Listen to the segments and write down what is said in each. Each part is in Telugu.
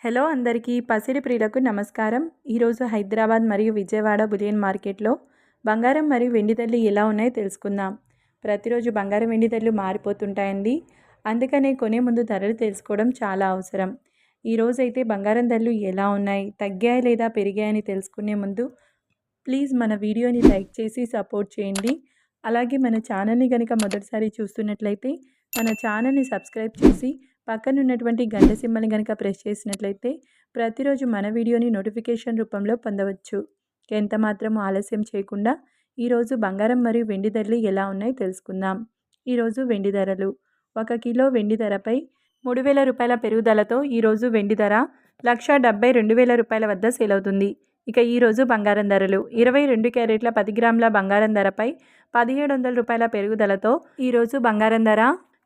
హలో అందరికీ పసిడి ప్రియులకు నమస్కారం. ఈరోజు హైదరాబాద్ మరియు విజయవాడ బులియన్ మార్కెట్లో బంగారం మరియు వెండి ధరలు ఎలా ఉన్నాయో తెలుసుకుందాం. ప్రతిరోజు బంగారం వెండి ధరలు మారిపోతుంటాయండి. అందుకనే కొనే ముందు ధరలు తెలుసుకోవడం చాలా అవసరం. ఈరోజు అయితే బంగారం ధరలు ఎలా ఉన్నాయి, తగ్గాయి లేదా పెరిగాయని తెలుసుకునే ముందు ప్లీజ్ మన వీడియోని లైక్ చేసి సపోర్ట్ చేయండి. అలాగే మన ఛానల్ని కనుక మొదటిసారి చూస్తున్నట్లయితే మన ఛానల్ని సబ్స్క్రైబ్ చేసి పక్కన ఉన్నటువంటి గంట సింబల్ని కనుక ప్రెస్ చేసినట్లయితే ప్రతిరోజు మన వీడియోని నోటిఫికేషన్ రూపంలో పొందవచ్చు. ఎంత మాత్రం ఆలస్యం చేయకుండా ఈరోజు బంగారం మరియు వెండి ధరలు ఎలా ఉన్నాయో తెలుసుకుందాం. ఈరోజు వెండి ధరలు 1 కిలో వెండి ధరపై 3,000 రూపాయల పెరుగుదలతో ఈరోజు వెండి ధర 1,72,000 రూపాయల వద్ద సేల్ అవుతుంది. ఇక ఈరోజు బంగారం ధరలు 22 క్యారెట్ల 10 గ్రాముల బంగారం ధరపై 1,700 రూపాయల పెరుగుదలతో ఈరోజు బంగారం ధర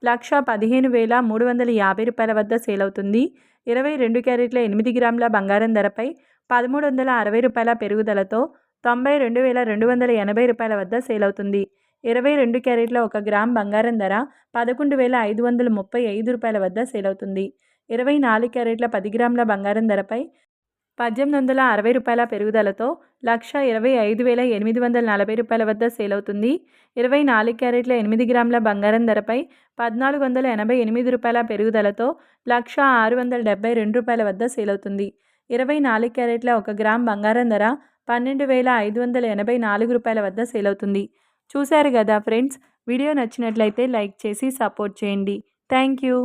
1,15,350 రూపాయల వద్ద సేల్ అవుతుంది. 22 క్యారెట్ల 8 గ్రాముల బంగారం ధరపై 1,360 రూపాయల పెరుగుదలతో 92,280 రూపాయల వద్ద సేల్ అవుతుంది. 22 క్యారెట్ల 1 గ్రామ్ బంగారం ధర 11,535 రూపాయల వద్ద సేల్ అవుతుంది. 24 క్యారెట్ల 10 గ్రాముల బంగారం ధరపై 1,860 రూపాయల పెరుగుదలతో 1,25,840 రూపాయల వద్ద సేల్ అవుతుంది. 24 క్యారెట్ల 8 గ్రాముల బంగారం ధరపై 1,488 రూపాయల పెరుగుదలతో 1,672 రూపాయల వద్ద సేల్ అవుతుంది. 24 క్యారెట్ల 1 గ్రామ్ బంగారం ధర 12,584 రూపాయల వద్ద సేల్ అవుతుంది. చూశారు కదా ఫ్రెండ్స్, వీడియో నచ్చినట్లయితే లైక్ చేసి సపోర్ట్ చేయండి. Thank you.